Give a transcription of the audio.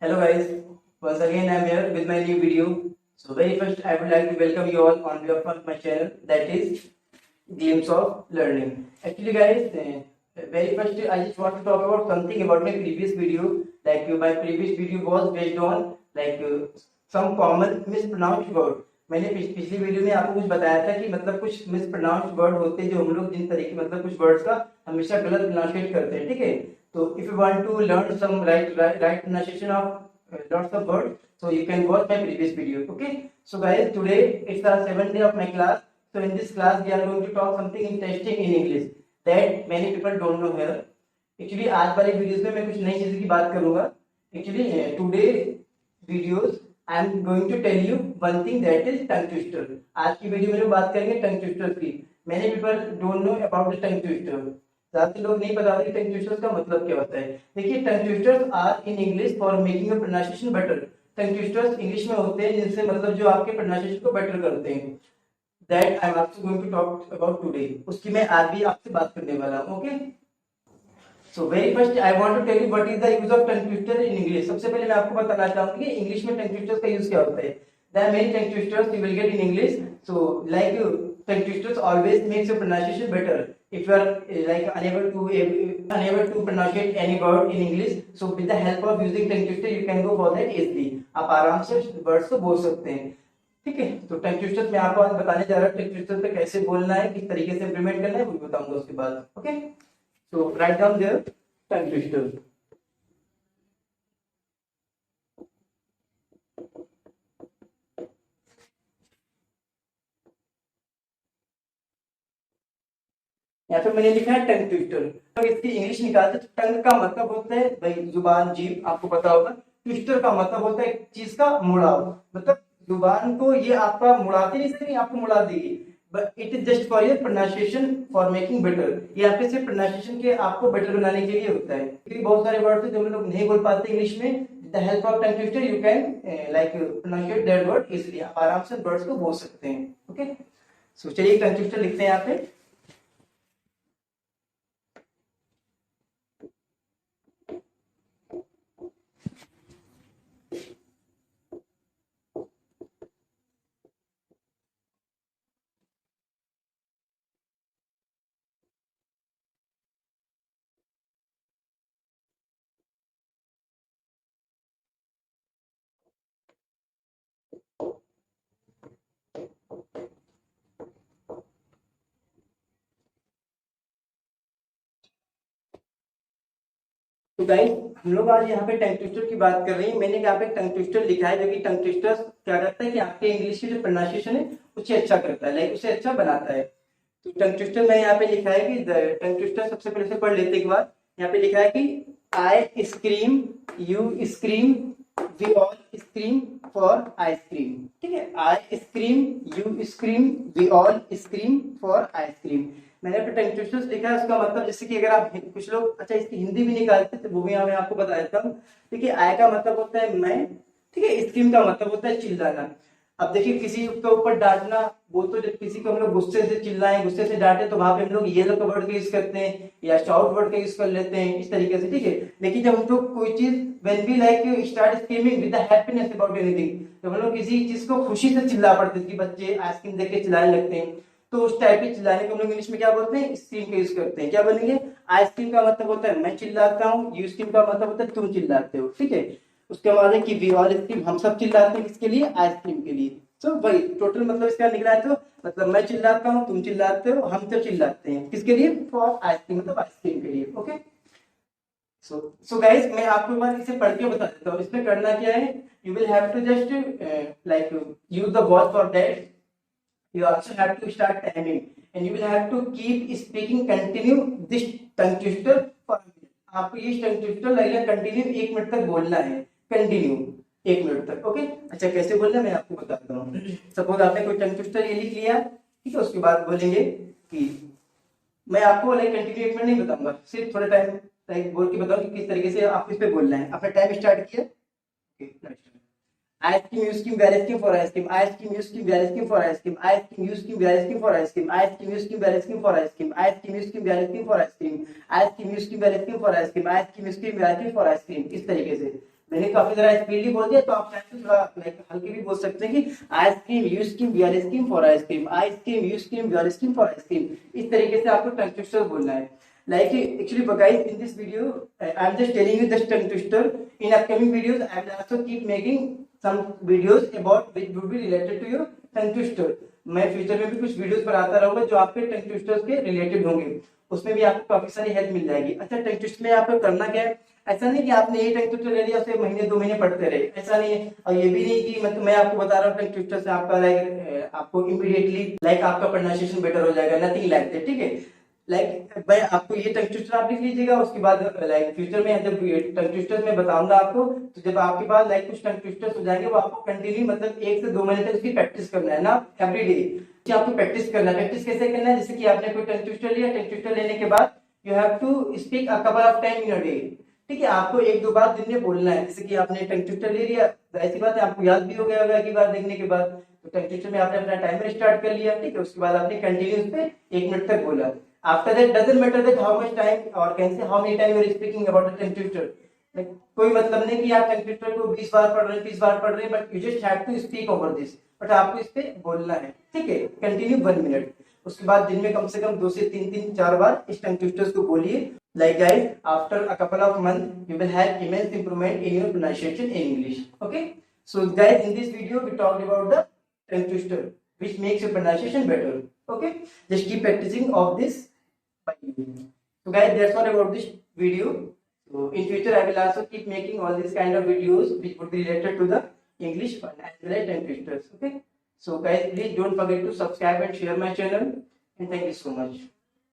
Hello guys, once again I am here with my new video. So very first I would like to welcome you all on behalf of my channel, that is Glimpse of Learning. Actually guys, very first I just want to talk about something about my previous video. My previous video was based on some common mispronounced word. मैंने पिछली video में आपको कुछ बताया था कि मतलब कुछ मिसप्रोनाउंस्ड वर्ड होते हैं जो हम लोग जिन तरीके मतलब कुछ वर्ड्स का हमेशा गलत प्रोनाउंसिएट करते हैं, ठीक है। So if you want to learn some right pronunciation of lots of words, so you can watch my previous video. Okay. So guys, today it's the 7th day of my class. So in this class we are going to talk something interesting in English that many people don't know here. Actually आज वाले videos में मैं कुछ नई चीज़ों की बात करूँगा. Actually today videos I am going to tell you one thing, that is tongue twister. आज की वीडियो में जो बात करेंगे tongue twisters की. Many people don't know about the tongue twister. ज्यादातर लोग नहीं पता कि टंग ट्विस्टर्स का मतलब क्या होता है। देखिए, tongue twisters are in English for making a pronunciation better. Tongue twisters English में होते हैं जिनसे मतलब जो आपके प्रोनाउंसिएशन को बेटर करते हैं। That I am also going to talk about today. उसकी मैं आज भी आपसे बात करने वाला हूं। Okay, so very first I want to tell you what is the use of tongue twister in English. सबसे पहले मैं आपको बताना चाहूंगा कि इंग्लिश में टंग ट्विस्टर्स का यूज क्या होता है। There are many tongue twisters you will get in English. So like tongue twisters always makes your pronunciation better if you are unable to pronounce any word in English, so with the help of using tongue twister you can go for that easily. आप आराम से words को बोल सकते हैं, ठीक है। तो टंग ट्विस्टर मैं आपको आज बताने जा रहा हूँ, टंग ट्विस्टर पे कैसे बोलना है, किस तरीके से इम्प्लीमेंट करना है, वो बताऊंगा उसके बाद। Okay, so write down there tongue twister. यहाँ पे मैंने लिखा है टंग ट्विस्टर। तो इसकी इंग्लिश निकालते तो टंग का मतलब होता है भाई जुबान, जीभ, आपको पता होगा। ट्विस्टर का मतलब होता है एक चीज का मुड़ाव, मतलब जुबान को ये आपका मुड़ाती नहीं सकेगी, आपको मुड़ा देगी। But it is just for your pronunciation for making better. ये आपके सिर्फ प्रोनाउंसिएशन के आपको बेटर बनाने के लिए होता है, क्योंकि बहुत सारे वर्ड जो हम लोग नहीं बोल पाते इंग्लिश में। The help of tongue twister you can like pronunciate that word easily. आप आराम से वर्ड्स को बोल सकते हैं। ओके, सो चलिए टंग ट्विस्टर लिखते हैं यहाँ पे। तो गाइस, हम लोग आज यहाँ पे टंग ट्विस्टर की बात कर रहे हैं। मैंने यहाँ पे टंग ट्विस्टर लिखा है, जो कि टंग ट्विस्टर क्या करता है कि आपके इंग्लिश की जो प्रोनाउंसिएशन है उसे अच्छा करता है, लाइक उसे अच्छा बनाता है। तो टंग ट्विस्टर मैंने यहाँ पे लिखा है कि टंग ट्विस्टर सबसे पहले से पढ़ लेते के बाद यहाँ पे लिखा है कि I scream, you scream, we all scream for ice cream. ठीक है, I scream, you scream, we all scream for ice cream. मैंने टंग ट्विस्टर्स लिखा है, उसका मतलब जैसे कि अगर आप कुछ लोग अच्छा इसकी हिंदी भी निकालते तो वो भी मैं आपको बता देता हूँ। देखिए, आय का मतलब होता है मैं, ठीक है। स्क्रीम का मतलब होता है चिल्लाना। अब देखिए, किसी के ऊपर डांटना, वो तो जब किसी को हम लोग गुस्से से चिल्लाएं, गुस्से से डांटे, तो वहां पे हम लोग ये का वर्ड का यूज करते हैं या शाउट वर्ड का यूज कर लेते हैं इस तरीके से, ठीक है। लेकिन जब हम लोग कोई चीज when we like start screaming with the happiness about anything, जब हम लोग किसी चीज को खुशी से चिल्ला पड़ते हैं कि बच्चे आइसक्रीम देख के चिल्लाने लगते हैं, तो उस टाइप के चिल्लाने को हम लोग इंग्लिश में क्या बोलते हैं, स्क्रीम का यूज करते हैं। क्या बनेंगे, आइसक्रीम का मतलब होता है मैं चिल्लाता हूँ, यू स्क्रीम का मतलब होता है तुम चिल्लाते हो, ठीक है। उसके बाद है कि वी ऑल स्क्रीम, हम सब चिल्लाते हैं, किसके लिए, आइसक्रीम के लिए। तो भाई टोटल मतलब इसका निकला है, तो मतलब मैं चिल्लाता हूँ, तुम चिल्लाते हो, हम सब चिल्लाते हैं, किसके लिए, फॉर आइसक्रीम, मतलब आइसक्रीम के लिए। ओके, सो गाइस, मैं आपको एक बार इसे पढ़ के बता देता हूँ। इसमें करना क्या है, you will have to just like use the watch for that. You also have to start timing and you will have to keep speaking continue this tongue twister for a minute. आपको ये tongue twister लगेगा continue 1 minute तक बोलना है, continue 1 minute तक। Okay, अच्छा कैसे बोलना है मैं आपको बताता हूँ। सपोज आपने कोई tongue twister ये लिख लिया, ठीक है। उसके बाद बोलेंगे कि मैं आपको लाइक कंटिन्यू 1 मिनट नहीं बताऊंगा, सिर्फ थोड़ा टाइम लाइक बोल के बताऊँ कि किस तरीके से आपको इस पे बोलना है। आपने टाइम स्टार्ट किया, ice cream, you scream, where ice cream for ice cream, ice cream, you scream, where ice cream for ice cream, ice cream, you scream, where ice cream for ice cream, ice cream, you scream, where ice cream for ice cream, ice cream, you scream, where ice cream for ice cream, ice cream, you scream, where ice cream for ice cream, ice cream, you scream, where ice cream for ice cream। इस तरीके से मैंने काफी ज्यादा speedly बोल दिया, तो आप चाहे तो थोड़ा लाइक हल्के भी बोल सकते हैं कि ice cream, you scream, we are scream for ice cream, ice cream, you scream, we are scream for ice cream. इस तरीके से आपको टंग ट्विस्टर बोलना है। Like actually, guys, in this video, I'm just telling you the tongue twister. In upcoming videos, I will also keep making some videos about which would be related to your tongue twister. मैं future में भी कुछ videos बनाता रहूंगा जो आपके टंग twisters के related होंगे, उसमें भी आपको काफी सारी हेल्प मिल जाएगी। अच्छा, टंग ट्विस्टर में आपको करना क्या है? ऐसा नहीं कि आपने ये टंग ट्विस्टर ले लिया, उसे महीने 2 महीने पढ़ते रहे, ऐसा नहीं है। और ये भी नहीं कि मतलब मैं आपको बता रहा हूँ टंग ट्विस्टर से आपका लाइक आपको इमीडिएटली लाइक आपका प्रोनाउंसिएशन बेटर हो जाएगा, नथिंग लाइक दैट, ठीक है। लाइक मैं आपको ये टंग ट्विस्टर आप लिख लीजिएगा, उसके बाद लाइक फ्यूचर में जब टंग ट्विस्टर में बताऊंगा आपको, तो जब आपके पास लाइक कुछ टंग ट्विस्टर्स हो जाएंगे, वो आपको कंटिन्यू मतलब 1 से 2 महीने तक उसकी प्रैक्टिस करना है ना, एवरी डे कि आपको प्रैक्टिस करना है। प्रैक्टिस कैसे करना है? जैसे कि आपने कोई टंग ट्विस्टर लिया, टंग ट्विस्टर लेने के बाद you have to speak a couple of time in a day, ठीक है। आपको 1-2 बार दिन में बोलना है। जैसे कि आपने टंग ट्विस्टर ले लिया, ऐसी बात है आपको याद भी हो गया होगा एक बार देखने के बाद, तो टंग ट्विस्टर में आपने अपना टाइमर स्टार्ट कर लिया, ठीक है। उसके बाद आपने कंटिन्यू उस पे 1 मिनट तक बोला। After that, doesn't matter that how much time or can say how many time you are speaking about the tongue twister. Like, कोई मतलब नहीं कि आप tongue twister को 20 बार पढ़ रहे हैं, 30 बार पढ़ रहे हैं, but you just have to speak over this. But आपको इस पे बोलना है, ठीक है, कंटिन्यू 1 मिनट। उसके बाद दिन में कम से कम 2 से 3-4 बार इस टंग ट्विस्टर्स को बोलिए। Like guys, after a couple of months, you will have immense improvement in your pronunciation in English. Okay, so guys, in this video we talked about the tongue twister, which makes your pronunciation better. Okay, just keep practicing of this. So guys, that's all about this video. So in future I will also keep making all these kind of videos which would be related to the English as well as tongue twisters. Okay, so guys, please don't forget to subscribe and share my channel, and thank you so much.